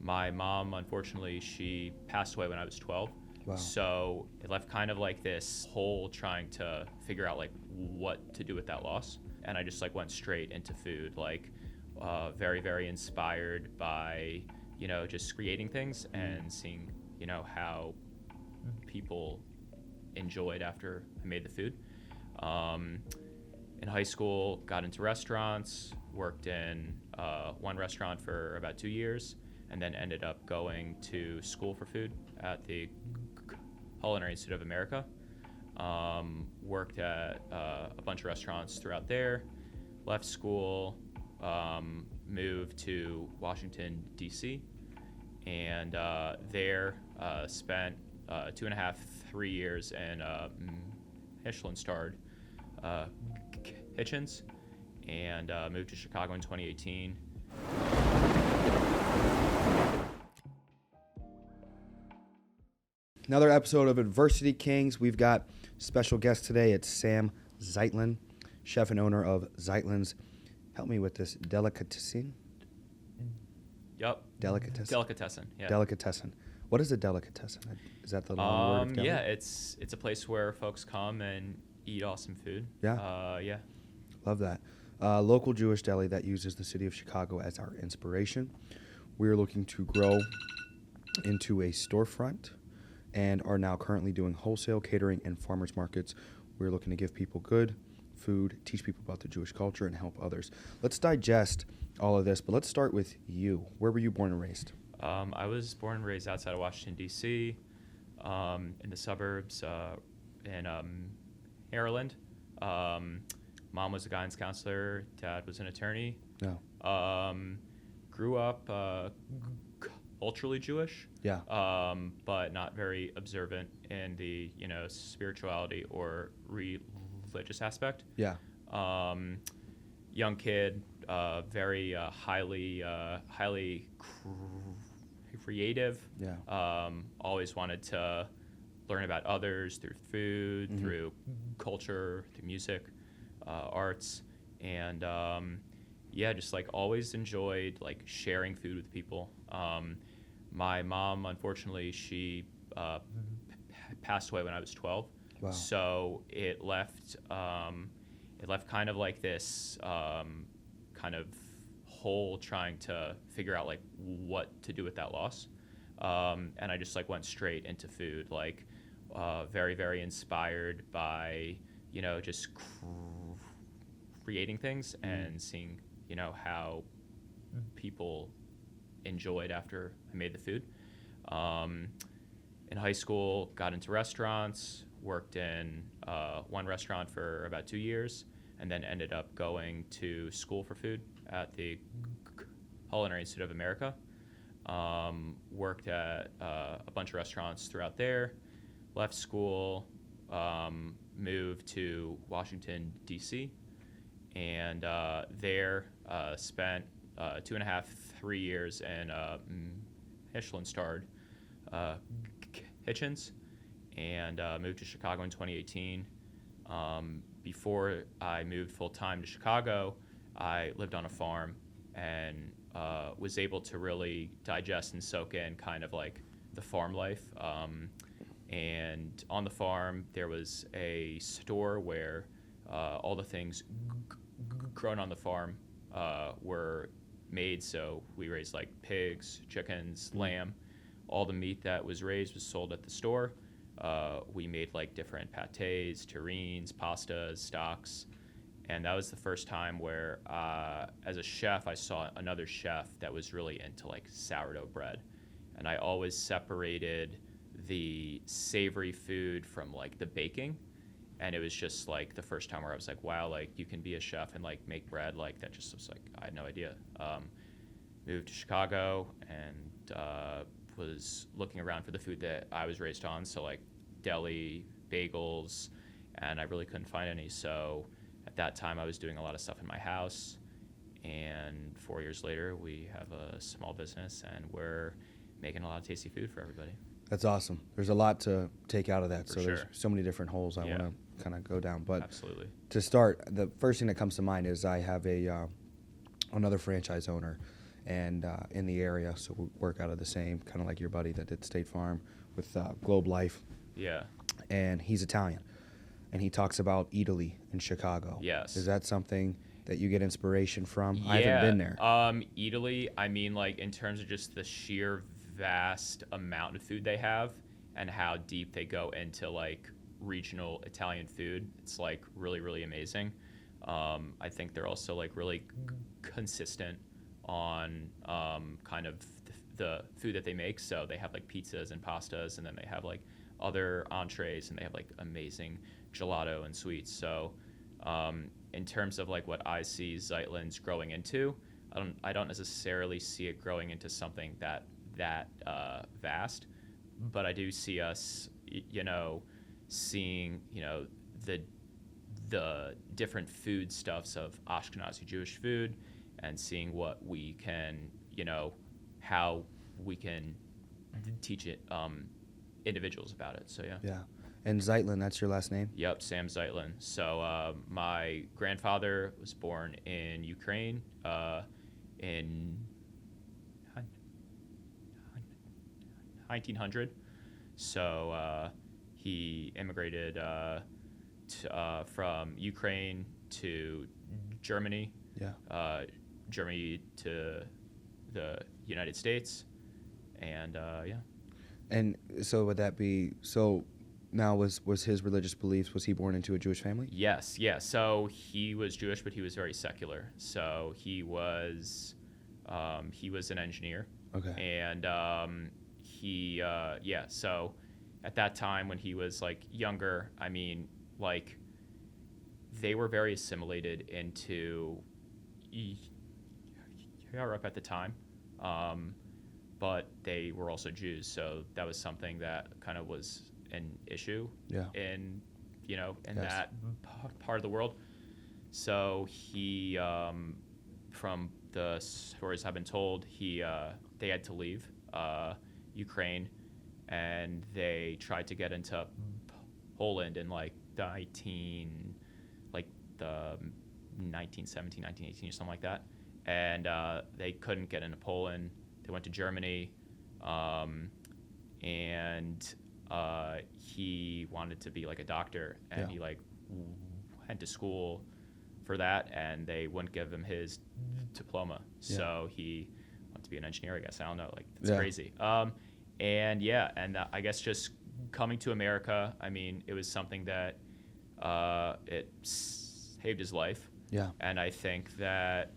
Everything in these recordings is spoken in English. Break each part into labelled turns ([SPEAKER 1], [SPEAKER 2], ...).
[SPEAKER 1] My mom, unfortunately, she passed away when I was 12.
[SPEAKER 2] Wow.
[SPEAKER 1] So it left kind of like this hole trying to figure out like what to do with that loss. And I just like went straight into food, like very, very inspired by, just creating things and seeing, how people enjoyed after I made the food. In high school, got into restaurants, worked in one restaurant for about 2 years, and then ended up going to school for food at the Culinary Institute of America. Worked at a bunch of restaurants throughout there, left school, moved to Washington, D.C., and there spent 2.5, 3 years in Michelin-starred kitchens, and moved to Chicago in 2018.
[SPEAKER 2] Another episode of Adversity Kings. We've got special guest today. It's Sam Zeitlin, chef and owner of Zeitlin's. Help me with this. Delicatessen?
[SPEAKER 1] Yep. Delicatessen. Yeah.
[SPEAKER 2] Delicatessen. What is a delicatessen? Is that the long word of deli?
[SPEAKER 1] Yeah, it's a place where folks come and eat awesome food.
[SPEAKER 2] Yeah?
[SPEAKER 1] Yeah.
[SPEAKER 2] Love that. Local Jewish deli that uses the city of Chicago as our inspiration. We're looking to grow into a storefront and are now currently doing wholesale, catering, and farmers markets. We're looking to give people good food, teach people about the Jewish culture, and help others. Let's digest all of this, but let's start with you. Where were you born and raised?
[SPEAKER 1] I was born and raised outside of Washington, D.C., in the suburbs in Maryland. Mom was a guidance counselor. Dad was an attorney.
[SPEAKER 2] No.
[SPEAKER 1] Grew up culturally Jewish.
[SPEAKER 2] Yeah.
[SPEAKER 1] But not very observant in the, spirituality or religious aspect.
[SPEAKER 2] Yeah.
[SPEAKER 1] Young kid, very highly creative.
[SPEAKER 2] Yeah.
[SPEAKER 1] Always wanted to learn about others through food,
[SPEAKER 2] Mm-hmm.
[SPEAKER 1] through culture, through music, arts, and just like always enjoyed like sharing food with people. My mom, unfortunately, she passed away when I was 12.
[SPEAKER 2] Wow.
[SPEAKER 1] So it left kind of like this kind of hole trying to figure out like what to do with that loss. And I just like went straight into food, like very, very inspired by, just creating things and seeing, how people enjoyed after I made the food. In high school, got into restaurants, worked in one restaurant for about 2 years, and then ended up going to school for food at the Culinary Institute of America. Worked at a bunch of restaurants throughout there, left school, moved to Washington, D.C., and there spent 2.5, 3 years in Michelin-starred kitchens, and moved to Chicago in 2018. Before I moved full-time to Chicago, I lived on a farm and was able to really digest and soak in kind of like the farm life. And on the farm, there was a store where all the things grown on the farm were made. So we raised like pigs, chickens, lamb. All the meat that was raised was sold at the store. We made like different pâtés, terrines, pastas, stocks. And that was the first time where, as a chef, I saw another chef that was really into like sourdough bread. And I always separated the savory food from like the baking. And it was just like the first time where I was like, wow, like you can be a chef and like make bread. Like that just was like, I had no idea. Moved to Chicago and was looking around for the food that I was raised on. So like deli, bagels, and I really couldn't find any. So at that time I was doing a lot of stuff in my house. And 4 years later, we have a small business and we're making a lot of tasty food for everybody.
[SPEAKER 2] That's awesome. There's a lot to take out of that.
[SPEAKER 1] For
[SPEAKER 2] So
[SPEAKER 1] sure.
[SPEAKER 2] there's so many different holes I want to kind of go down. But
[SPEAKER 1] Absolutely.
[SPEAKER 2] to start, the first thing that comes to mind is I have another franchise owner, and in the area, so we work out of the same, kind of like your buddy that did State Farm with Globe Life,
[SPEAKER 1] Yeah.
[SPEAKER 2] and he's Italian, and he talks about Italy in Chicago.
[SPEAKER 1] Yes.
[SPEAKER 2] Is that something that you get inspiration from?
[SPEAKER 1] Yeah.
[SPEAKER 2] I haven't been there.
[SPEAKER 1] Italy, I mean, like, in terms of just the sheer vast amount of food they have and how deep they go into, like, regional Italian food, it's, like, really, really amazing. I think they're also, like, really consistent on kind of the food that they make. So they have, like, pizzas and pastas, and then they have, like, other entrees, and they have, like, amazing gelato and sweets. So in terms of, like, what I see Zeitlin's growing into, I don't necessarily see it growing into something that vast, but I do see us, seeing, the different foodstuffs of Ashkenazi Jewish food, and seeing what we can, how we can teach it individuals about it. So yeah.
[SPEAKER 2] Yeah. And Zeitlin, that's your last name?
[SPEAKER 1] Yep, Sam Zeitlin. So my grandfather was born in Ukraine in 1900. So he immigrated from Ukraine to Germany.
[SPEAKER 2] Yeah.
[SPEAKER 1] Germany to the United States, and yeah.
[SPEAKER 2] And so would that be so? Now was his religious beliefs? Was he born into a Jewish family?
[SPEAKER 1] Yes, yeah. So he was Jewish, but he was very secular. So he was an engineer.
[SPEAKER 2] Okay.
[SPEAKER 1] And yeah. So at that time when he was like younger, I mean, like they were very assimilated into Europe at the time, but they were also Jews. So that was something that kind of was an issue in that part of the world. So he, from the stories I've been told, they had to leave Ukraine, and they tried to get into Poland in like the 1917, 1918 or something like that, and they couldn't get into Poland. They went to Germany, and he wanted to be like a doctor, and he like went to school for that, and they wouldn't give him his diploma. So he wanted to be an engineer, I guess. I don't know, like it's crazy. And I guess just coming to America, I mean, it was something that it saved his life.
[SPEAKER 2] Yeah.
[SPEAKER 1] And I think that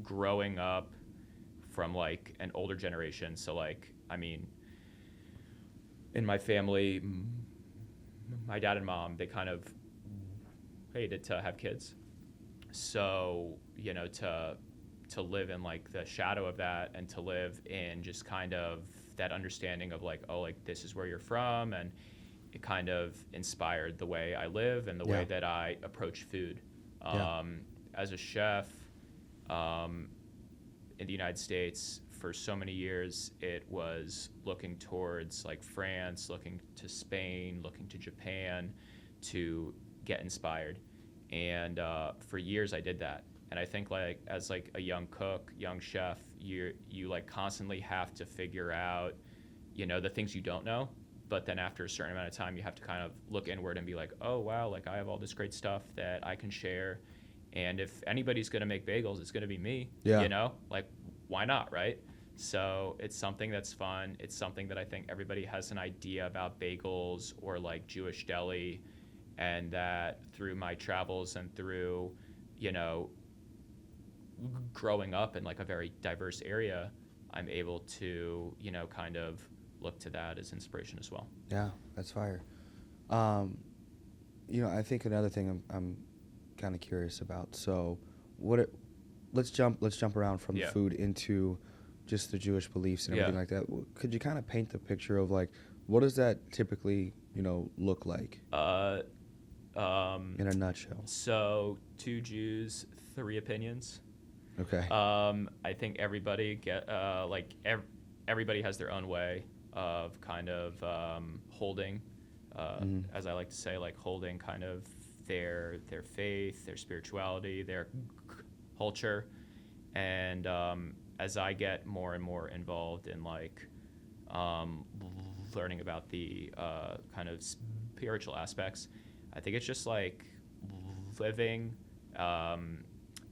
[SPEAKER 1] growing up from like an older generation, so like, I mean, in my family, my dad and mom, they kind of hated to have kids. So, to live in like the shadow of that, and to live in just kind of that understanding of like, oh, like this is where you're from, and it kind of inspired the way I live and the way that I approach food. As a chef in the United States, for so many years, it was looking towards like France, looking to Spain, looking to Japan to get inspired. And for years I did that. And I think like as like a young cook, young chef, you like constantly have to figure out, the things you don't know. But then after a certain amount of time, you have to kind of look inward and be like, oh, wow, like I have all this great stuff that I can share. And if anybody's going to make bagels, it's going to be me, like why not, right? So it's something that's fun. It's something that I think everybody has an idea about bagels or like Jewish deli, and that through my travels and through, growing up in like a very diverse area, I'm able to, kind of look to that as inspiration as well.
[SPEAKER 2] Yeah, that's fire. I think another thing I'm kind of curious about. So, let's jump around from the food into just the Jewish beliefs and everything like that. Could you kind of paint the picture of like what does that typically, look like? In a nutshell.
[SPEAKER 1] So 2 Jews, 3 opinions.
[SPEAKER 2] Okay.
[SPEAKER 1] I think everybody everybody has their own way of kind of holding, as I like to say, like holding kind of their faith, their spirituality, their culture, and as I get more and more involved in like um, learning about the kind of spiritual aspects, I think it's just like living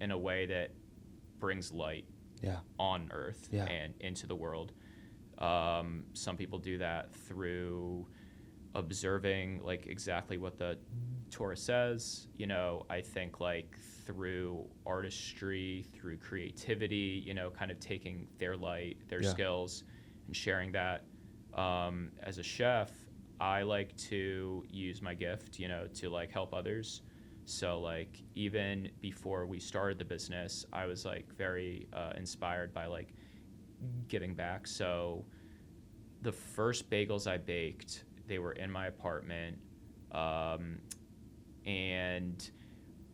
[SPEAKER 1] in a way that brings light
[SPEAKER 2] Yeah.
[SPEAKER 1] on earth
[SPEAKER 2] Yeah.
[SPEAKER 1] and into the world. Some people do that through observing like exactly what the Torah says. You know, I think like through artistry, through creativity, you know, kind of taking their light, their
[SPEAKER 2] Yeah.
[SPEAKER 1] skills, and sharing that. As a chef, I like to use my gift, you know, to like help others. So like even before we started the business, I was like very inspired by like giving back. So the first bagels I baked, they were in my apartment, and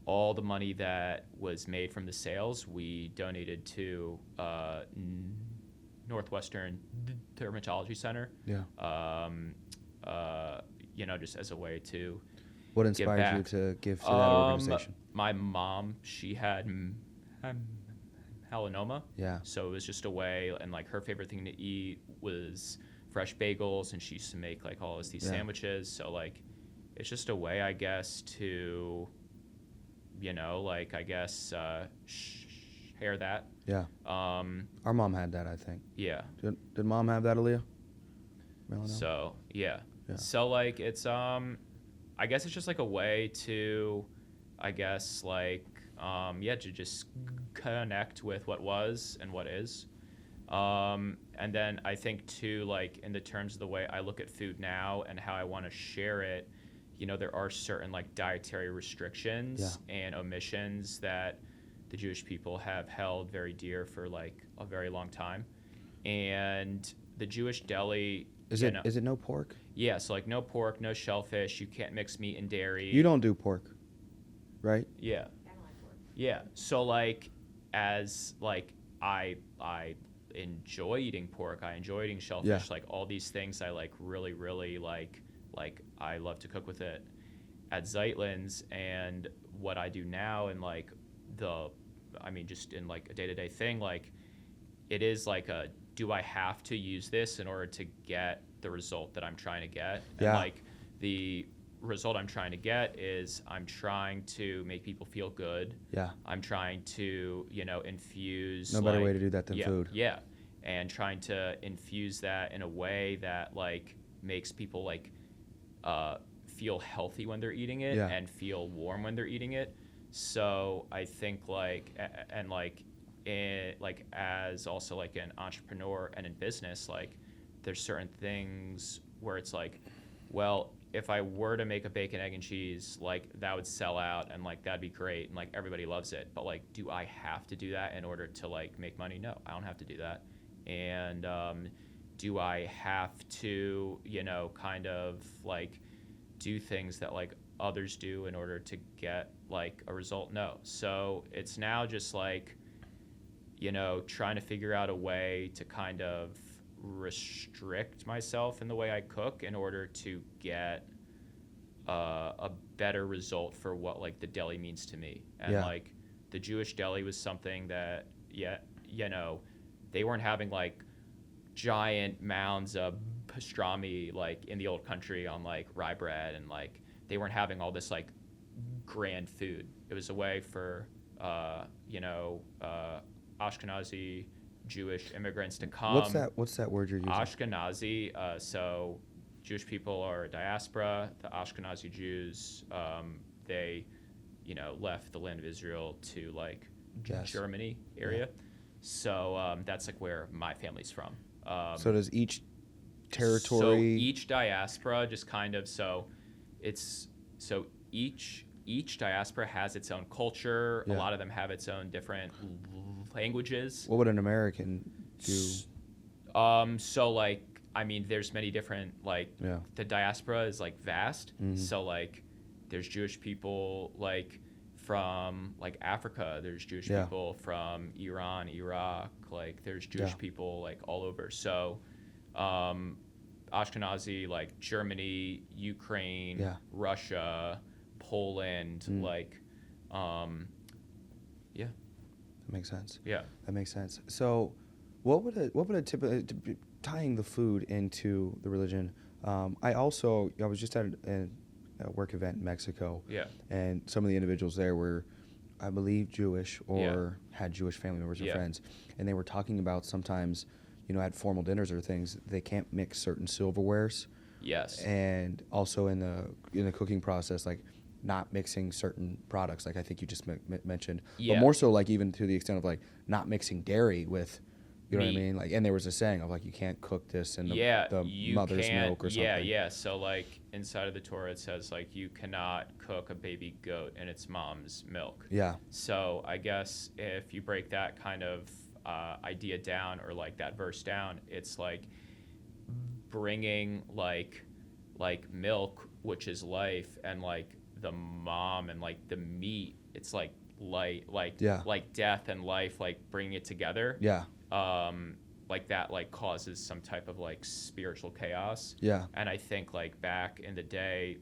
[SPEAKER 1] all the money that was made from the sales, we donated to Northwestern Dermatology Center.
[SPEAKER 2] Yeah.
[SPEAKER 1] You know, just as a way to
[SPEAKER 2] What
[SPEAKER 1] give
[SPEAKER 2] inspired you
[SPEAKER 1] back.
[SPEAKER 2] to give to that organization?
[SPEAKER 1] My mom, she had melanoma.
[SPEAKER 2] Yeah.
[SPEAKER 1] So it was just a way, and like her favorite thing to eat was fresh bagels, and she used to make like all these
[SPEAKER 2] Yeah.
[SPEAKER 1] sandwiches. So like, it's just a way, I guess, to, you know, like I guess share that.
[SPEAKER 2] Yeah. Our mom had that, I think.
[SPEAKER 1] Yeah.
[SPEAKER 2] Did mom have that, Aaliyah? Melanoma?
[SPEAKER 1] So yeah.
[SPEAKER 2] Yeah.
[SPEAKER 1] So like it's I guess it's just like a way to, I guess like yeah, to just connect with what was and what is. And then I think too, like in the terms of the way I look at food now and how I want to share it, you know, there are certain like dietary restrictions and omissions that the Jewish people have held very dear for like a very long time. And the Jewish deli,
[SPEAKER 2] Is it no pork?
[SPEAKER 1] yeah, so like no pork, no shellfish, you can't mix meat and dairy.
[SPEAKER 2] You don't do pork, right?
[SPEAKER 1] Yeah.
[SPEAKER 3] I don't like pork.
[SPEAKER 1] Yeah. So like as like I enjoy eating pork, I enjoy eating shellfish,
[SPEAKER 2] Yeah.
[SPEAKER 1] like all these things I like really like I love to cook with it at Zeitlin's. And what I do now and like just in like a day-to-day thing, like it is like a, do I have to use this in order to get the result that I'm trying to get?
[SPEAKER 2] Yeah.
[SPEAKER 1] And like the result I'm trying to get is I'm trying to make people feel good.
[SPEAKER 2] Yeah.
[SPEAKER 1] I'm trying to, you know, infuse.
[SPEAKER 2] No better
[SPEAKER 1] like,
[SPEAKER 2] way to do that than
[SPEAKER 1] yeah,
[SPEAKER 2] food.
[SPEAKER 1] Yeah. And trying to infuse that in a way that like makes people like feel healthy when they're eating it
[SPEAKER 2] Yeah.
[SPEAKER 1] and feel warm when they're eating it. So I think like, and like, like as also like an entrepreneur and in business, like there's certain things where it's like, well, if I were to make a bacon, egg, and cheese, like that would sell out and like that'd be great and like everybody loves it. But like, do I have to do that in order to like make money? No, I don't have to do that. And do I have to, you know, kind of like do things that like others do in order to get like a result? No. So it's now just like, you know, trying to figure out a way to kind of restrict myself in the way I cook in order to get a better result for what like the deli means to me. And
[SPEAKER 2] Yeah.
[SPEAKER 1] like the Jewish deli was something that, yeah, you know, they weren't having like giant mounds of pastrami like in the old country on like rye bread, and like they weren't having all this like grand food. It was a way for you know, Ashkenazi Jewish immigrants to come.
[SPEAKER 2] What's that word you're using?
[SPEAKER 1] Ashkenazi, so Jewish people are a diaspora. The Ashkenazi Jews, they, you know, left the land of Israel to like
[SPEAKER 2] Yes.
[SPEAKER 1] Germany area. So that's like where my family's from.
[SPEAKER 2] So does each territory?
[SPEAKER 1] So each diaspora just kind of, each diaspora has its own culture.
[SPEAKER 2] Yeah.
[SPEAKER 1] A lot of them have its own different languages.
[SPEAKER 2] What would an American do?
[SPEAKER 1] So like, I mean, there's many different, like,
[SPEAKER 2] Yeah.
[SPEAKER 1] the diaspora is like vast.
[SPEAKER 2] Mhm.
[SPEAKER 1] So like, there's Jewish people like from like Africa. There's Jewish
[SPEAKER 2] Yeah.
[SPEAKER 1] people from Iran, Iraq. Like, there's Jewish
[SPEAKER 2] Yeah.
[SPEAKER 1] people like all over. So, Ashkenazi, like Germany, Ukraine,
[SPEAKER 2] Yeah.
[SPEAKER 1] Russia, Poland, like, yeah,
[SPEAKER 2] That makes sense.
[SPEAKER 1] yeah.
[SPEAKER 2] That makes sense. So what would a tying the food into the religion? I was just at a work event in Mexico,
[SPEAKER 1] Yeah.
[SPEAKER 2] and some of the individuals there were, I believe, Jewish or had Jewish family members or
[SPEAKER 1] Yeah.
[SPEAKER 2] friends, and they were talking about sometimes, at formal dinners or things, they can't mix certain silverwares,
[SPEAKER 1] Yes.
[SPEAKER 2] and also in the cooking process, like not mixing certain products, like I think you just mentioned,
[SPEAKER 1] Yeah.
[SPEAKER 2] but more so like even to the extent of like not mixing dairy with, you know what I
[SPEAKER 1] Meat.
[SPEAKER 2] mean? Like, and there was a saying of like you can't cook this in the
[SPEAKER 1] You
[SPEAKER 2] mother's
[SPEAKER 1] can't,
[SPEAKER 2] milk or something.
[SPEAKER 1] Yeah. So like inside of the Torah, it says like you cannot cook a baby goat in its mom's milk.
[SPEAKER 2] Yeah.
[SPEAKER 1] So I guess if you break that kind of idea down, or like that verse down, it's like bringing like milk, which is life, and like the mom and like the meat, it's like like death and life, like bringing it together.
[SPEAKER 2] Yeah.
[SPEAKER 1] Like that like causes some type of like spiritual chaos.
[SPEAKER 2] Yeah.
[SPEAKER 1] And I think like back in the day,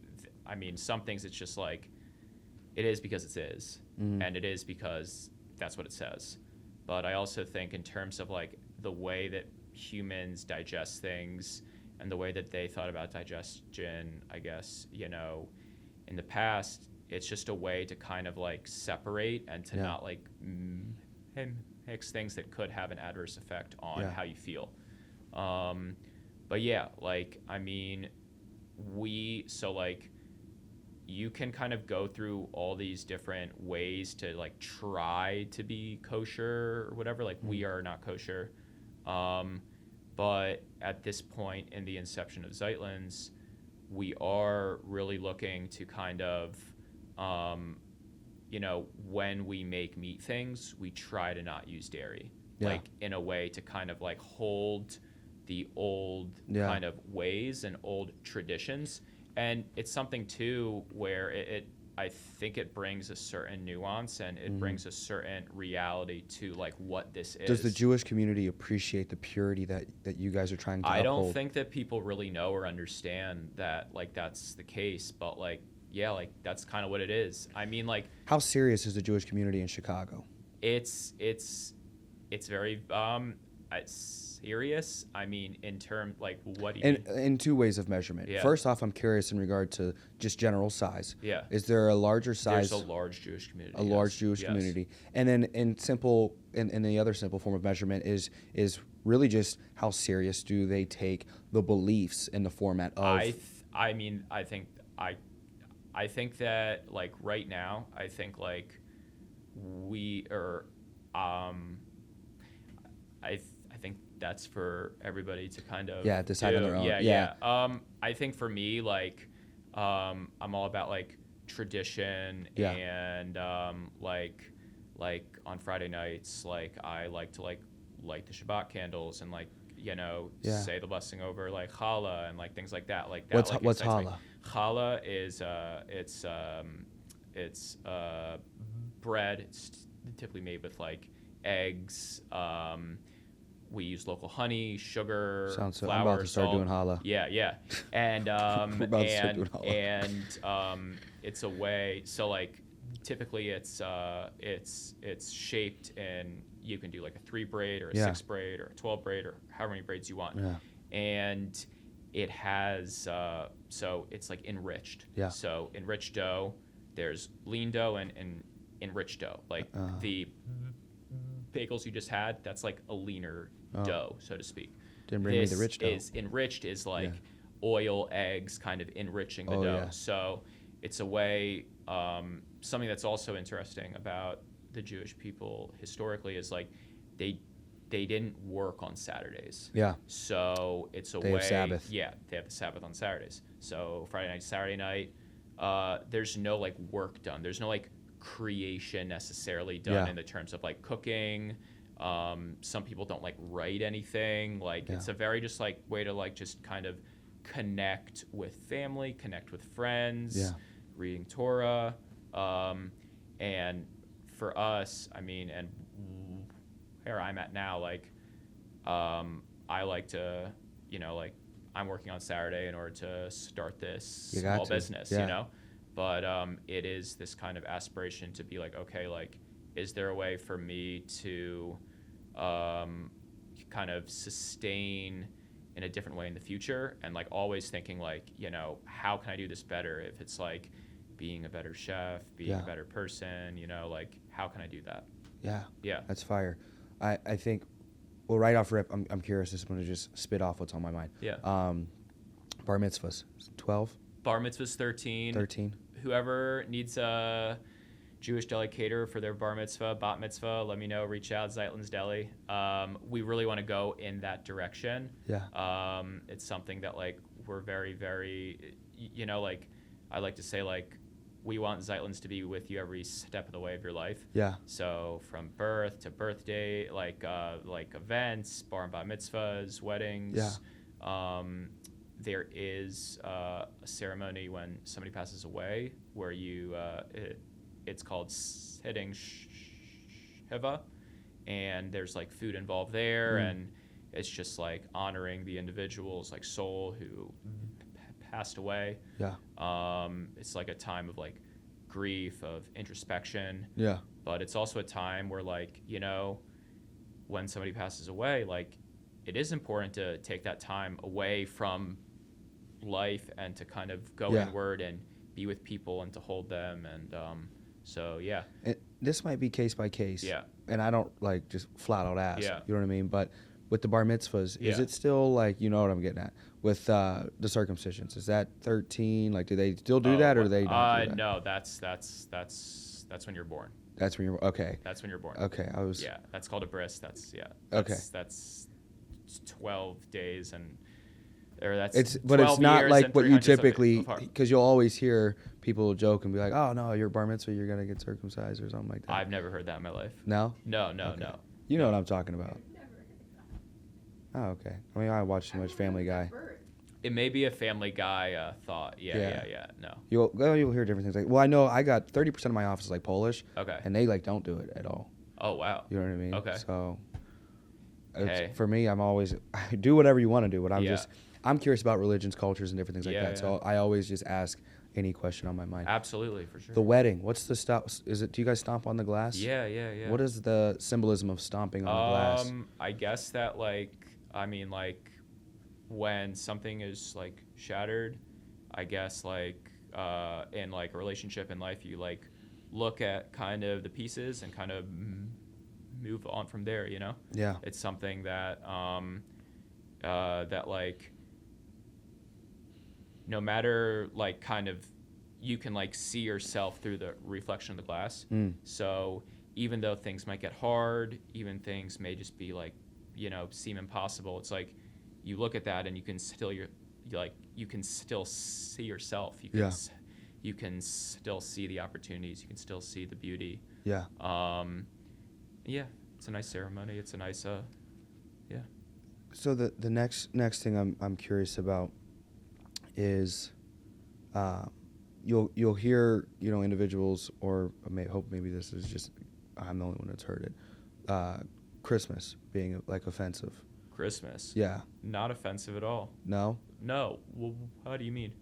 [SPEAKER 1] I mean, some things it's just like it is because it is, and it is because that's what it says. But I also think in terms of like the way that humans digest things and the way that they thought about digestion, I guess, in the past, it's just a way to kind of like separate and to not like mix things that could have an adverse effect on how you feel. But yeah, like, I mean, you can kind of go through all these different ways to like try to be kosher or whatever. Like we are not kosher. But at this point in the inception of Zeitlin's, we are really looking to kind of, when we make meat things, we try to not use dairy, like in a way to kind of like hold the old kind of ways and old traditions. And it's something too where I think it brings a certain nuance and it brings a certain reality to like what this is.
[SPEAKER 2] Does the Jewish community appreciate the purity that you guys are trying to uphold?
[SPEAKER 1] I don't think that people really know or understand that like that's the case, but like, yeah, like that's kind of what it is. I mean, like,
[SPEAKER 2] how serious is the Jewish community in Chicago?
[SPEAKER 1] It's very serious. I mean, in terms like what do you mean?
[SPEAKER 2] In two ways of measurement.
[SPEAKER 1] Yeah.
[SPEAKER 2] First off, I'm curious in regard to just general size.
[SPEAKER 1] Yeah.
[SPEAKER 2] Is there a larger size?
[SPEAKER 1] There's a large Jewish community.
[SPEAKER 2] A large Jewish community. And then in the other simple form of measurement is really just how serious do they take the beliefs in the format of.
[SPEAKER 1] I think that like right now, I think like we are. I think that's for everybody to kind of
[SPEAKER 2] decide on their own.
[SPEAKER 1] Yeah. I think for me, like, I'm all about like tradition and like on Friday nights, like I like to like light the Shabbat candles and like say the blessing over like challah and like things like that. Like that.
[SPEAKER 2] What's challah?
[SPEAKER 1] Challah is it's bread. It's typically made with like eggs. We use local honey, sugar, flour,
[SPEAKER 2] I'm about to start
[SPEAKER 1] salt.
[SPEAKER 2] doing challah.
[SPEAKER 1] Yeah. And it's a way. So like typically it's shaped in, you can do like a 3 braid or a 6 braid or a 12 braid or however many braids you want. Yeah. And it has so it's like enriched. Yeah. So enriched dough. There's lean dough and enriched dough. Like the bagels you just had, that's like a leaner dough, so to speak.
[SPEAKER 2] Didn't bring me the rich dough.
[SPEAKER 1] Enriched is like oil, eggs, kind of enriching the dough. Yeah. So it's a way, something that's also interesting about the Jewish people historically is like they didn't work on Saturdays. Yeah. So it's a way. They have Sabbath. Yeah, they have the Sabbath on Saturdays. So Friday night, Saturday night, there's no like work done. There's no like creation necessarily done in the terms of like cooking. Some people don't like write anything. Like it's a very just like way to like just kind of connect with family, connect with friends, reading Torah. And for us, I mean, and where I'm at now, like, I like to, like I'm working on Saturday in order to start this small business, but it is this kind of aspiration to be like, okay, like, is there a way for me to kind of sustain in a different way in the future, and like always thinking like, you know, how can I do this better? If it's like being a better chef, being a better person, you know, like how can I do that?
[SPEAKER 2] Yeah, that's fire. I think, well, right off rip, I'm curious. This is going to just spit off what's on my mind. Bar mitzvahs, 12.
[SPEAKER 1] Bar mitzvahs 13.
[SPEAKER 2] 13.
[SPEAKER 1] Whoever needs a Jewish deli caterer for their bar mitzvah, bat mitzvah, let me know. Reach out, Zeitlin's Deli. We really want to go in that direction. It's something that like we're very, very, you know, like I like to say like we want Zeitlin's to be with you every step of the way of your life. So from birth to birthday, like events, bar and bat mitzvahs, weddings. There is a ceremony when somebody passes away where you it's called sitting shiva, and there's like food involved there, and it's just like honoring the individual's like soul who passed away. It's like a time of like grief, of introspection. But it's also a time where like, you know, when somebody passes away, like it is important to take that time away from life and to kind of go inward and be with people and to hold them. And and
[SPEAKER 2] this might be case by case, and I don't like just flat out ask, you know what I mean, but with the bar mitzvahs, is it still like, you know what I'm getting at with the circumcisions? Is that 13? Like, do they still do that, or do they not do that?
[SPEAKER 1] No, that's when you're born.
[SPEAKER 2] That's when you're okay.
[SPEAKER 1] That's when you're born.
[SPEAKER 2] Okay, I was
[SPEAKER 1] that's called a bris. That's that's 12 days, and or that's
[SPEAKER 2] but it's not like what you typically, because you'll always hear people joke and be like, oh no, your bar mitzvah, you're gonna get circumcised or something like that.
[SPEAKER 1] I've never heard that in my life.
[SPEAKER 2] No.
[SPEAKER 1] No.
[SPEAKER 2] You know what I'm talking about. Oh, okay. I mean, I watch too much Family Guy.
[SPEAKER 1] It may be a Family Guy thought. Yeah. No.
[SPEAKER 2] You'll hear different things. Like, well, I know I got 30% of my office is like Polish.
[SPEAKER 1] Okay.
[SPEAKER 2] And they like don't do it at all.
[SPEAKER 1] Oh wow.
[SPEAKER 2] You know what I mean?
[SPEAKER 1] Okay.
[SPEAKER 2] So, for me, I do whatever you want to do, but I'm curious about religions, cultures, and different things like that. So I always just ask any question on my mind.
[SPEAKER 1] Absolutely, for sure.
[SPEAKER 2] The wedding. What's the stop? Do you guys stomp on the glass?
[SPEAKER 1] Yeah.
[SPEAKER 2] What is the symbolism of stomping on the glass?
[SPEAKER 1] I guess that when something is like shattered, I guess like in like a relationship in life, you like look at kind of the pieces and kind of move on from there, you know?
[SPEAKER 2] Yeah.
[SPEAKER 1] It's something that that like no matter like kind of you can like see yourself through the reflection of the glass. So even though things might get hard, even things may just be like, you know, seem impossible, it's like you look at that and you can still you can still see yourself. You can still see the opportunities. You can still see the beauty.
[SPEAKER 2] Yeah. It's
[SPEAKER 1] a nice ceremony. It's a nice
[SPEAKER 2] So the next thing I'm curious about is you'll hear, you know, individuals, or maybe this is just I'm the only one that's heard it. Christmas being like offensive.
[SPEAKER 1] Christmas.
[SPEAKER 2] Yeah.
[SPEAKER 1] Not offensive at all.
[SPEAKER 2] No.
[SPEAKER 1] Well, how do you mean?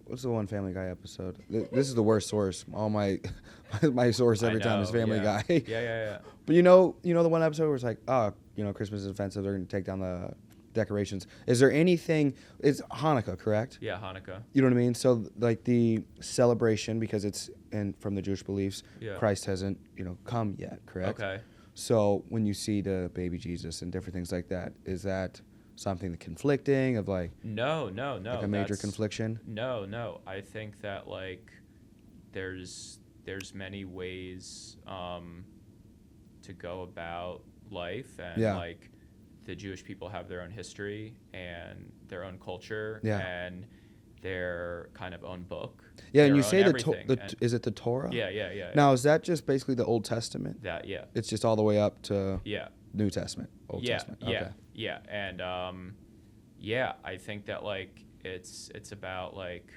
[SPEAKER 2] What's the one Family Guy episode? This is the worst source. All my source every time is Family Guy.
[SPEAKER 1] Yeah.
[SPEAKER 2] But you know the one episode where it's like, oh, you know, Christmas is offensive. They're going to take down the decorations. Is there anything? It's Hanukkah, correct?
[SPEAKER 1] Yeah, Hanukkah.
[SPEAKER 2] You know what I mean? So like the celebration, because it's from the Jewish beliefs, Christ hasn't, you know, come yet, correct?
[SPEAKER 1] Okay.
[SPEAKER 2] So when you see the baby Jesus and different things like that, is that something that conflicting of like
[SPEAKER 1] no
[SPEAKER 2] like a major confliction?
[SPEAKER 1] No, I think that like there's many ways to go about life, and like the Jewish people have their own history and their own culture and their kind of own book.
[SPEAKER 2] Yeah, and you say is it the Torah?
[SPEAKER 1] Yeah.
[SPEAKER 2] Now, is that just basically the Old Testament? It's just all the way up to New Testament, Old Testament. Okay.
[SPEAKER 1] Yeah, and I think that like it's about like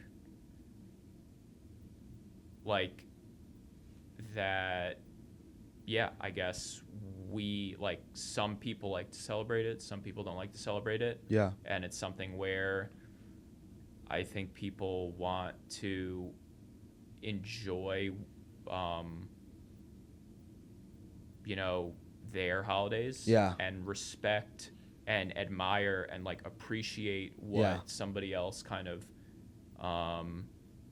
[SPEAKER 1] that. Yeah, I guess we like some people like to celebrate it, some people don't like to celebrate it.
[SPEAKER 2] Yeah,
[SPEAKER 1] and it's something where I think people want to enjoy, you know, their holidays and respect and admire and like appreciate what
[SPEAKER 2] Yeah.
[SPEAKER 1] somebody else kind of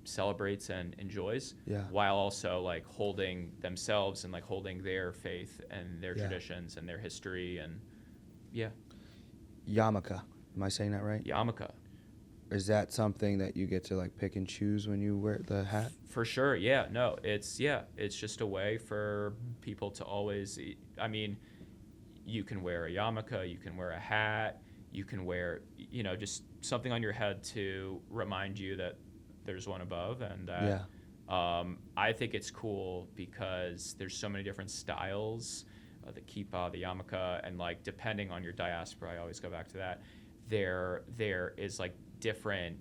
[SPEAKER 1] celebrates and enjoys,
[SPEAKER 2] Yeah.
[SPEAKER 1] while also like holding themselves and like holding their faith and their
[SPEAKER 2] Yeah.
[SPEAKER 1] traditions and their history. And yeah,
[SPEAKER 2] Yarmulke. Am I saying that right?
[SPEAKER 1] yarmulke.
[SPEAKER 2] Is that something that you get to like pick and choose when you wear the hat?
[SPEAKER 1] For sure, yeah. No, it's just a way for people to always. I mean, you can wear a yarmulke, you can wear a hat, you can wear, just something on your head to remind you that there's one above, and that.
[SPEAKER 2] Yeah.
[SPEAKER 1] I think it's cool because there's so many different styles, the kippah, the yarmulke, and like depending on your diaspora, I always go back to that. There is like different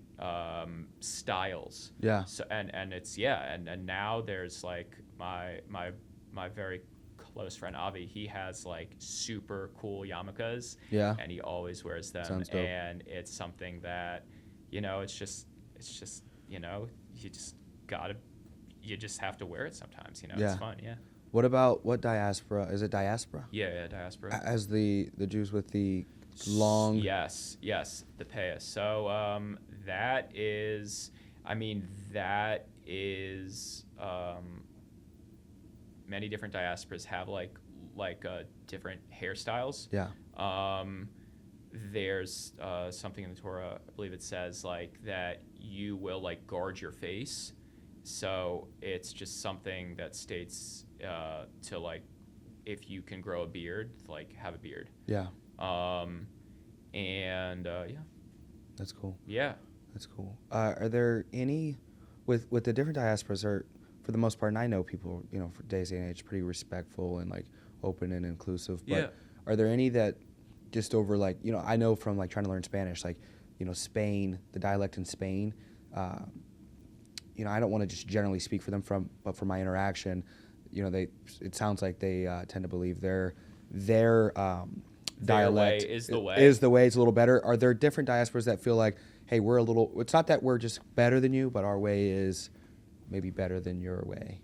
[SPEAKER 1] styles.
[SPEAKER 2] Yeah.
[SPEAKER 1] So and it's and now there's like my very close friend Avi. He has like super cool yarmulkes.
[SPEAKER 2] Yeah.
[SPEAKER 1] And he always wears them.
[SPEAKER 2] Sounds dope.
[SPEAKER 1] And it's something that, it's just you just have to wear it sometimes.
[SPEAKER 2] Yeah.
[SPEAKER 1] It's fun. Yeah.
[SPEAKER 2] What about what diaspora? Is it diaspora?
[SPEAKER 1] Yeah, diaspora.
[SPEAKER 2] As the Jews with the long.
[SPEAKER 1] Yes, the payas. So that is many different diasporas have like different hairstyles.
[SPEAKER 2] Yeah.
[SPEAKER 1] There's something in the Torah, I believe it says like that you will like guard your face. So it's just something that states to like, if you can grow a beard, like have a beard.
[SPEAKER 2] Yeah.
[SPEAKER 1] Yeah.
[SPEAKER 2] That's cool.
[SPEAKER 1] Yeah.
[SPEAKER 2] That's cool. Are there any with the different diasporas? Are for the most part, and I know people, for today's day and age, pretty respectful and like open and inclusive. But
[SPEAKER 1] Yeah.
[SPEAKER 2] are there any that just over like I know from like trying to learn Spanish, like Spain, the dialect in Spain. I don't want to just generally speak for them but from my interaction, it sounds like they tend to believe their dialect
[SPEAKER 1] way is the way.
[SPEAKER 2] Is the way. It's a little better. Are there different diasporas that feel like, hey, we're a little? It's not that we're just better than you, but our way is maybe better than your way.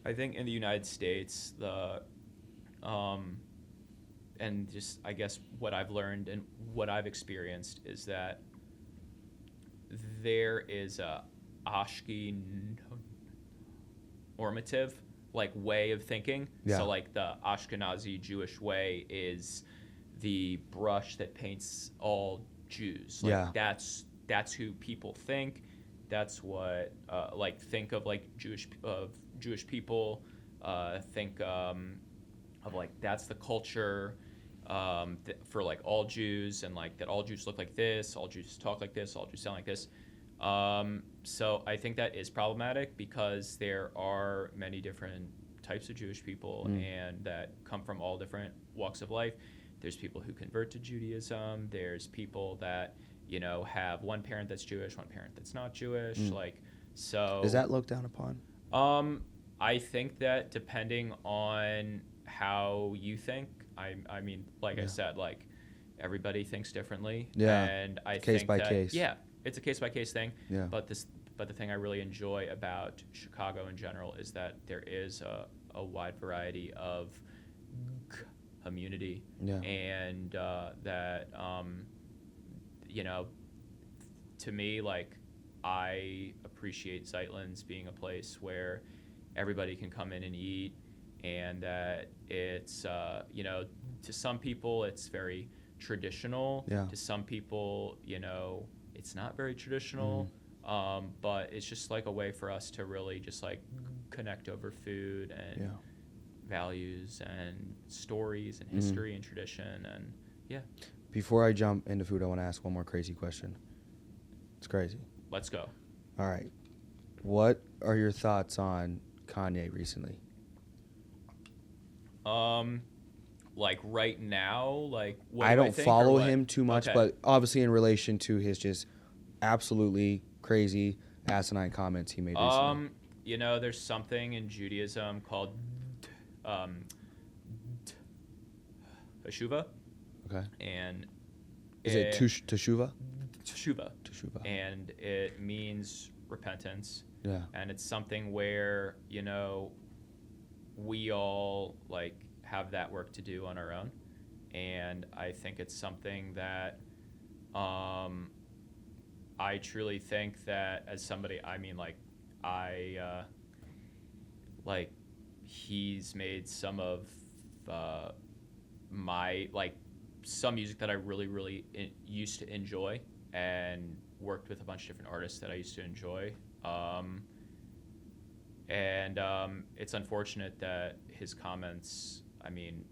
[SPEAKER 1] I think in the United States, and just I guess what I've learned and what I've experienced is that there is a Ashki normative like way of thinking.
[SPEAKER 2] Yeah.
[SPEAKER 1] So like the Ashkenazi Jewish way is the brush that paints all Jews. Like
[SPEAKER 2] Yeah.
[SPEAKER 1] that's who people think. That's what think of like Jewish people. Think of like that's the culture for like all Jews, and like that all Jews look like this, all Jews talk like this, all Jews sound like this. So I think that is problematic because there are many different types of Jewish people and that come from all different walks of life. There's people who convert to Judaism. There's people that, have one parent that's Jewish, one parent that's not Jewish. So
[SPEAKER 2] Is that looked down upon?
[SPEAKER 1] I think that depending on how you think, I mean, like I said, like everybody thinks differently.
[SPEAKER 2] Yeah.
[SPEAKER 1] And I
[SPEAKER 2] Case
[SPEAKER 1] think
[SPEAKER 2] by
[SPEAKER 1] that,
[SPEAKER 2] case.
[SPEAKER 1] yeah, it's a case by case thing.
[SPEAKER 2] Yeah.
[SPEAKER 1] But the thing I really enjoy about Chicago in general is that there is a wide variety of community.
[SPEAKER 2] Yeah.
[SPEAKER 1] And that to me, like, I appreciate Zeitlin's being a place where everybody can come in and eat, and that it's to some people it's very traditional.
[SPEAKER 2] Yeah.
[SPEAKER 1] To some people, it's not very traditional. But it's just like a way for us to really just like connect over food and values and stories and history and tradition, and
[SPEAKER 2] Before I jump into food, I want to ask one more crazy question. It's crazy.
[SPEAKER 1] Let's go.
[SPEAKER 2] All right. What are your thoughts on Kanye recently?
[SPEAKER 1] Like right now, like what
[SPEAKER 2] I
[SPEAKER 1] do
[SPEAKER 2] don't
[SPEAKER 1] think, or
[SPEAKER 2] follow
[SPEAKER 1] what?
[SPEAKER 2] him too much,
[SPEAKER 1] Okay.
[SPEAKER 2] but obviously in relation to his just absolutely crazy asinine comments he made recently.
[SPEAKER 1] There's something in Judaism called teshuva,
[SPEAKER 2] Okay.
[SPEAKER 1] and
[SPEAKER 2] Is it teshuva?
[SPEAKER 1] teshuva,
[SPEAKER 2] Teshuva.
[SPEAKER 1] and it means repentance.
[SPEAKER 2] Yeah.
[SPEAKER 1] And it's something where we all like have that work to do on our own, and I think it's something that I truly think that as somebody, I mean, like, like, he's made some of my, like, some music that I really, really used to enjoy, and worked with a bunch of different artists that I used to enjoy. And it's unfortunate that his comments, I mean,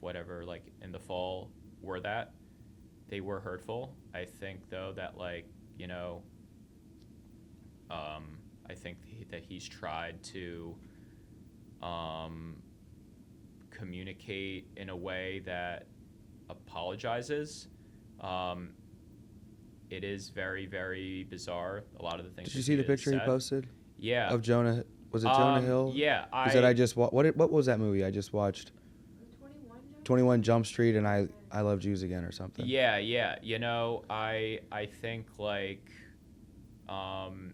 [SPEAKER 1] whatever, like, in the fall were that. They were hurtful. I think, though, that, like, you know, I think that he's tried to communicate in a way that apologizes. It is very, very bizarre, a lot of the things
[SPEAKER 2] Did you
[SPEAKER 1] that
[SPEAKER 2] see the
[SPEAKER 1] has
[SPEAKER 2] picture he
[SPEAKER 1] said.
[SPEAKER 2] posted
[SPEAKER 1] Yeah.
[SPEAKER 2] of Jonah? Was it Jonah Hill?
[SPEAKER 1] Yeah.
[SPEAKER 2] He said, "I just what was that movie I just watched? 21 Jump Street, and I love Jews again or something."
[SPEAKER 1] Yeah, yeah. You know, I think, like, the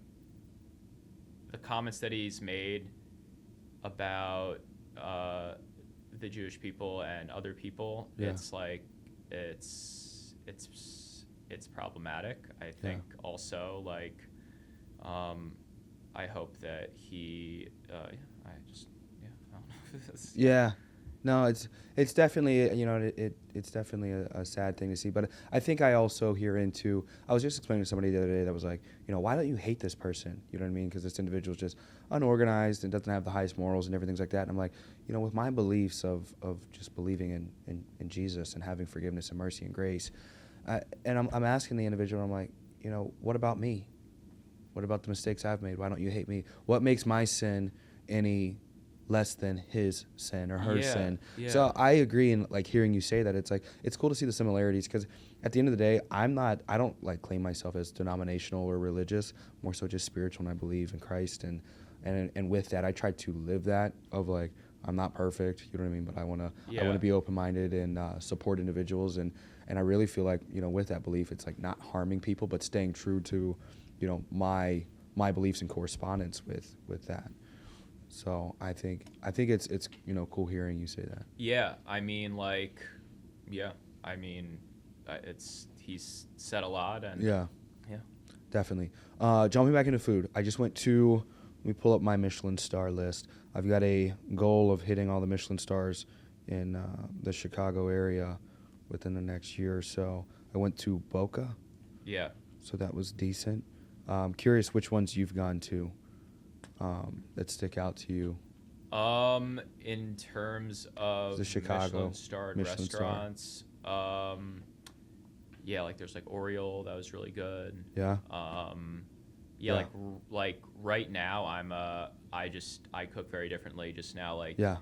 [SPEAKER 1] comments that he's made about the Jewish people and other people,
[SPEAKER 2] Yeah.
[SPEAKER 1] it's like it's problematic. I think also, like, I hope that he I don't know.
[SPEAKER 2] Yeah, no, it's definitely, you know, it's definitely a sad thing to see. But I think I also hear into, I was just explaining to somebody the other day that was like, you know, why don't you hate this person? You know what I mean? Because this individual's just unorganized and doesn't have the highest morals and everything like that. And I'm like, you know, with my beliefs of just believing in Jesus and having forgiveness and mercy and grace, and I'm asking the individual, I'm like, you know, what about me? What about the mistakes I've made? Why don't you hate me? What makes my sin any less than his sin or her sin?
[SPEAKER 1] Yeah.
[SPEAKER 2] So I agree, and like hearing you say that, it's like, it's cool to see the similarities, because at the end of the day, I don't like claim myself as denominational or religious, more so just spiritual, and I believe in Christ, and with that I try to live that of, like, I'm not perfect, you know what I mean, but I want to be open-minded and support individuals, and I really feel like, you know, with that belief, it's like not harming people, but staying true to, you know, my beliefs in correspondence with that. So I think it's you know, cool hearing you say that.
[SPEAKER 1] Yeah, I mean, like, he's said a lot, and
[SPEAKER 2] Yeah,
[SPEAKER 1] yeah.
[SPEAKER 2] definitely. Jumping back into food, I just went to, let me pull up my Michelin star list. I've got a goal of hitting all the Michelin stars in the Chicago area within the next year or so. I went to Boca.
[SPEAKER 1] Yeah.
[SPEAKER 2] So that was decent. Curious which ones you've gone to that stick out to you.
[SPEAKER 1] In terms of
[SPEAKER 2] The Chicago
[SPEAKER 1] Michelin-starred
[SPEAKER 2] Michelin star.
[SPEAKER 1] restaurants, yeah, like, there's, like, Oriole, that was really good.
[SPEAKER 2] Yeah.
[SPEAKER 1] Yeah, like right now I cook very differently just now, like,
[SPEAKER 2] Yeah.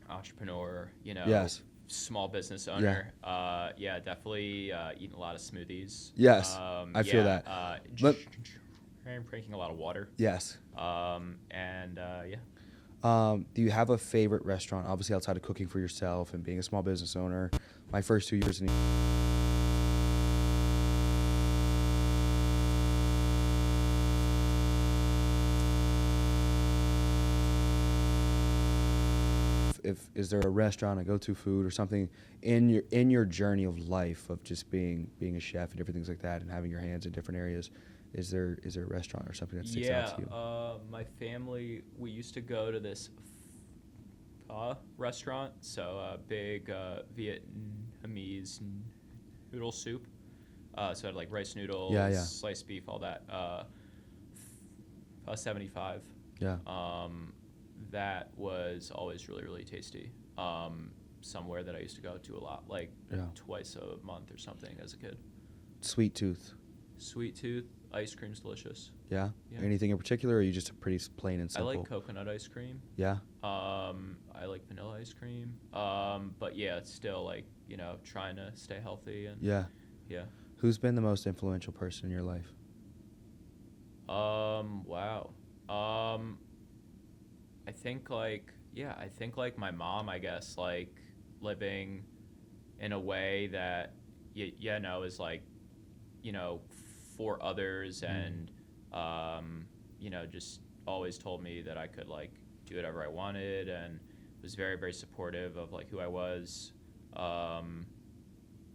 [SPEAKER 1] Entrepreneur, you know,
[SPEAKER 2] Yes.
[SPEAKER 1] small business owner. Yeah, definitely eating a lot of smoothies.
[SPEAKER 2] Yes, I feel that.
[SPEAKER 1] Drinking a lot of water.
[SPEAKER 2] Yes.
[SPEAKER 1] And yeah.
[SPEAKER 2] Do you have a favorite restaurant, obviously outside of cooking for yourself and being a small business owner? My first 2 years in is there a restaurant, a go-to food, or something in your journey of life of just being a chef and different things like that, and having your hands in different areas? Is there a restaurant or something that sticks out to you?
[SPEAKER 1] My family, we used to go to this restaurant, so a big Vietnamese noodle soup. So it had, like, rice noodles, sliced beef, all that. 75.
[SPEAKER 2] Yeah.
[SPEAKER 1] That was always really, really tasty. Somewhere that I used to go to a lot, like twice a month or something as a kid.
[SPEAKER 2] Sweet Tooth.
[SPEAKER 1] Sweet Tooth, ice cream's delicious.
[SPEAKER 2] Yeah?
[SPEAKER 1] Yeah.
[SPEAKER 2] Anything in particular, or are you just pretty plain and simple?
[SPEAKER 1] I like coconut ice cream.
[SPEAKER 2] Yeah?
[SPEAKER 1] I like vanilla ice cream. But yeah, it's still, like, you know, trying to stay healthy. And
[SPEAKER 2] Yeah.
[SPEAKER 1] Yeah.
[SPEAKER 2] Who's been the most influential person in your life?
[SPEAKER 1] Wow. I think, like, my mom, I guess, like, living in a way that, is, like, you know, for others, and, you know, just always told me that I could, like, do whatever I wanted, and was very, very supportive of, like, who I was.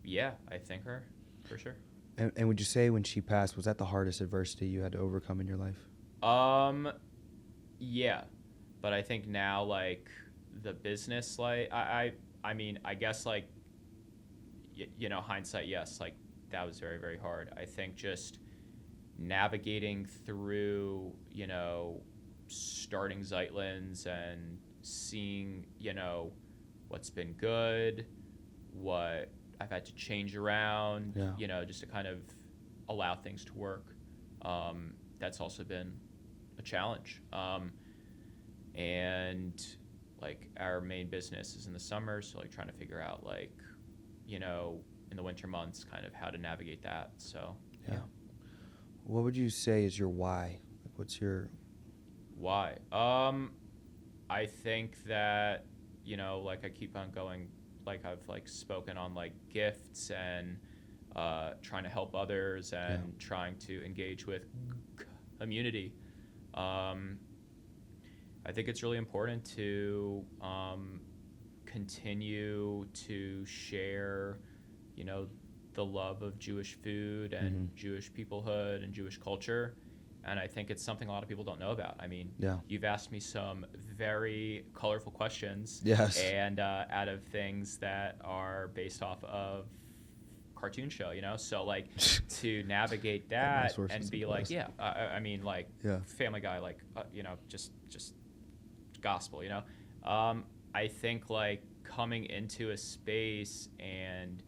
[SPEAKER 1] Yeah, I think her for sure.
[SPEAKER 2] And would you say when she passed, was that the hardest adversity you had to overcome in your life?
[SPEAKER 1] Um, yeah, but I think now like the business, like I mean, I guess like hindsight, yes, like that was very very hard. I think just navigating through starting Zeitlins and seeing what's been good, what I've had to change around,
[SPEAKER 2] Yeah.
[SPEAKER 1] just to kind of allow things to work. That's also been a challenge. And like our main business is in the summer, so like trying to figure out like, in the winter months, kind of how to navigate that. So
[SPEAKER 2] Yeah. What would you say is your why? Like, what's your
[SPEAKER 1] why? I think that like I keep on going, like I've like spoken on like gifts and trying to help others and trying to engage with community. I think it's really important to continue to share, the love of Jewish food and Jewish peoplehood and Jewish culture. And I think it's something a lot of people don't know about. I mean, you've asked me some very colorful questions.
[SPEAKER 2] Yes.
[SPEAKER 1] And out of things that are based off of cartoon show, so like to navigate that and be like, I mean, like Family Guy, like, just gospel, I think like coming into a space and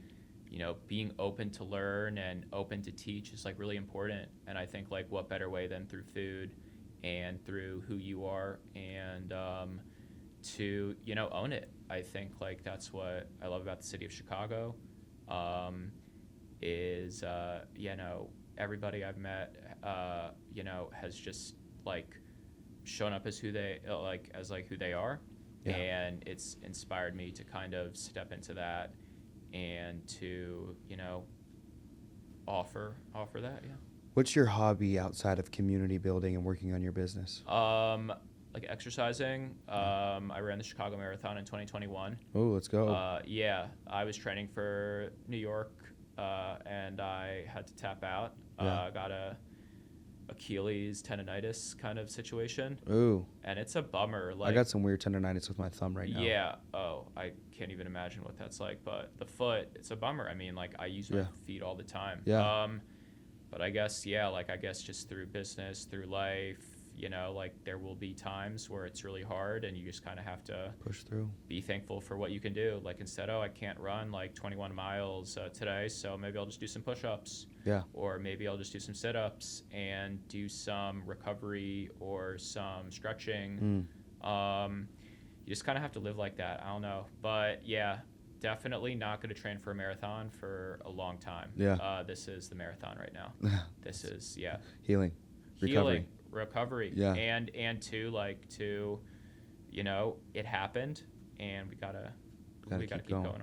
[SPEAKER 1] being open to learn and open to teach is like really important. And I think like what better way than through food and through who you are and to own it. I think like that's what I love about the city of Chicago. Is everybody I've met has just like shown up as who they who they are, and it's inspired me to kind of step into that and to offer that.
[SPEAKER 2] What's your hobby outside of community building and working on your business?
[SPEAKER 1] Like exercising. I ran the Chicago Marathon in 2021.
[SPEAKER 2] Oh, let's go.
[SPEAKER 1] Yeah, I was training for New York, and I had to tap out. Got a Achilles tendonitis kind of situation.
[SPEAKER 2] Ooh.
[SPEAKER 1] And it's a bummer. Like,
[SPEAKER 2] I got some weird tendonitis with my thumb right now.
[SPEAKER 1] Yeah. Oh, I can't even imagine what that's like. But the foot, it's a bummer. I mean, like I use my feet all the time.
[SPEAKER 2] Yeah.
[SPEAKER 1] But I guess, just through business, through life, like there will be times where it's really hard and you just kind of have to
[SPEAKER 2] push through,
[SPEAKER 1] be thankful for what you can do. Like instead, I can't run like 21 miles today, so maybe I'll just do some push-ups.
[SPEAKER 2] Yeah.
[SPEAKER 1] Or maybe I'll just do some sit-ups and do some recovery or some stretching. You just kind of have to live like that. I don't know. But yeah, definitely not going to train for a marathon for a long time.
[SPEAKER 2] Yeah.
[SPEAKER 1] This is the marathon right now. This is,
[SPEAKER 2] Healing.
[SPEAKER 1] Recovery.
[SPEAKER 2] Yeah.
[SPEAKER 1] And to it happened and we gotta keep going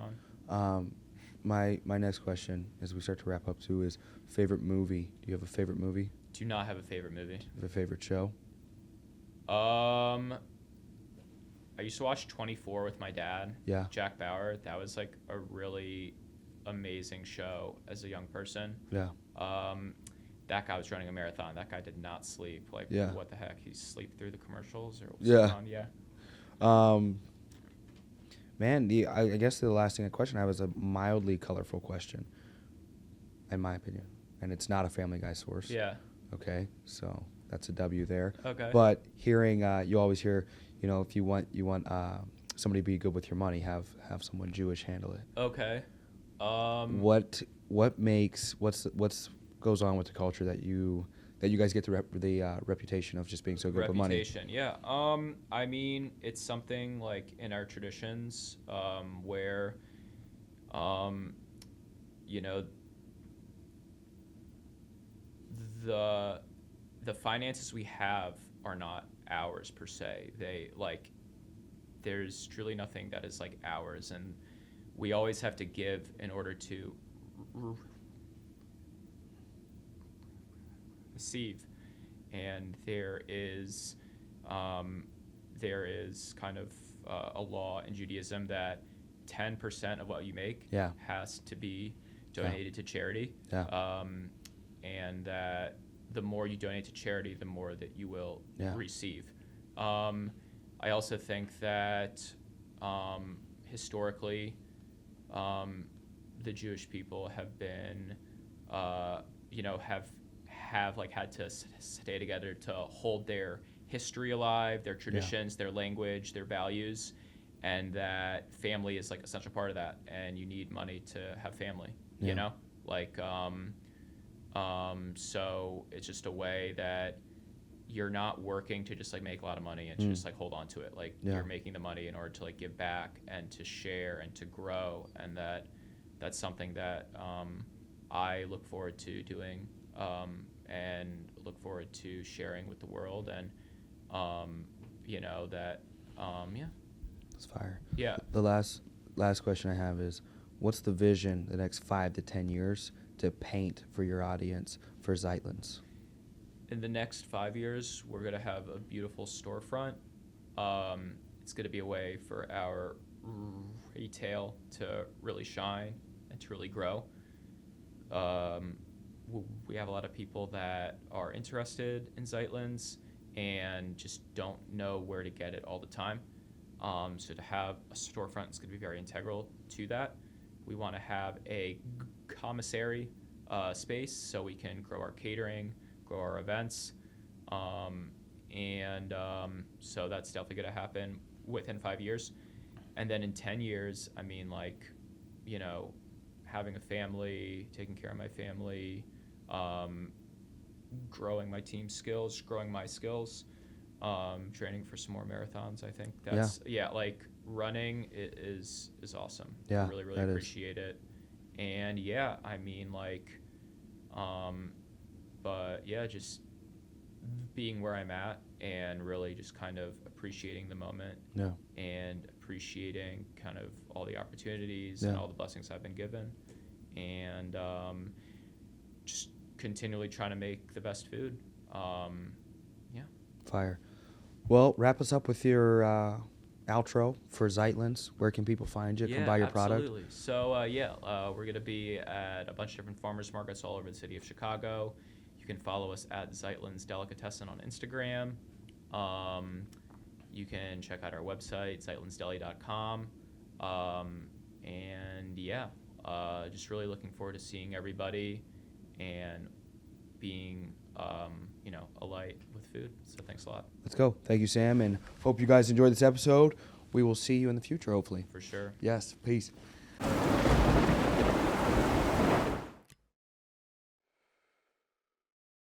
[SPEAKER 1] on.
[SPEAKER 2] My next question as we start to wrap up too is favorite movie. Do you have a favorite movie?
[SPEAKER 1] Do not have a favorite movie.
[SPEAKER 2] Do you have a favorite show?
[SPEAKER 1] I used to watch 24 with my dad.
[SPEAKER 2] Yeah.
[SPEAKER 1] Jack Bauer. That was like a really amazing show as a young person.
[SPEAKER 2] Yeah.
[SPEAKER 1] That guy was running a marathon. That guy did not sleep. Like, what the heck? He sleep through the commercials or what's going on? Yeah.
[SPEAKER 2] Man, I guess the last question I have is a mildly colorful question, in my opinion, and it's not a Family Guy source.
[SPEAKER 1] Yeah.
[SPEAKER 2] Okay, so that's a W there.
[SPEAKER 1] Okay.
[SPEAKER 2] But hearing, you always hear, if you want somebody to be good with your money, have someone Jewish handle it.
[SPEAKER 1] Okay.
[SPEAKER 2] What goes on with the culture that you guys get the reputation of just being so good with money?
[SPEAKER 1] Reputation, yeah. I mean, it's something like in our traditions where, the finances we have are not ours per se. There's truly nothing that is like ours, and we always have to give in order to receive. And there is kind of a law in Judaism that 10% of what you make
[SPEAKER 2] Yeah.
[SPEAKER 1] has to be donated to charity.
[SPEAKER 2] Yeah.
[SPEAKER 1] And that the more you donate to charity, the more that you will
[SPEAKER 2] Yeah.
[SPEAKER 1] receive. I also think that historically, the Jewish people have been, have like had to stay together to hold their history alive, their traditions, their language, their values, and that family is like a essential part of that. And you need money to have family, you know, like, so it's just a way that you're not working to just like make a lot of money and to just like hold on to it. Like you're making the money in order to like give back and to share and to grow. And that's something that I look forward to doing and look forward to sharing with the world. And,
[SPEAKER 2] It's fire.
[SPEAKER 1] Yeah.
[SPEAKER 2] The last question I have is, what's the vision the next 5 to 10 years to paint for your audience for Zeitlin's?
[SPEAKER 1] In the next 5 years, we're going to have a beautiful storefront. It's going to be a way for our retail to really shine and to really grow. We have a lot of people that are interested in Zeitlin's and just don't know where to get it all the time. So to have a storefront is going to be very integral to that. We want to have a commissary space so we can grow our catering, grow our events, so that's definitely going to happen within 5 years. And then in 10 years, I mean, like, having a family, taking care of my family, growing my team skills, growing my skills, training for some more marathons. I think that's like running is awesome.
[SPEAKER 2] Yeah,
[SPEAKER 1] I really appreciate it. And I mean, like, but just being where I'm at and really just kind of appreciating the moment and appreciating kind of all the opportunities and all the blessings I've been given, and just continually trying to make the best food.
[SPEAKER 2] Fire. Well, wrap us up with your outro for Zeitlin's. Where can people find you? Come buy your product.
[SPEAKER 1] Absolutely. So we're going to be at a bunch of different farmers markets all over the city of Chicago. You can follow us at Zeitlin's Delicatessen on Instagram. You can check out our website, zeitlinsdeli.com. Just really looking forward to seeing everybody and being, a light with food. So thanks a lot.
[SPEAKER 2] Let's go. Thank you, Sam, and hope you guys enjoyed this episode. We will see you in the future, hopefully.
[SPEAKER 1] For sure.
[SPEAKER 2] Yes. Peace.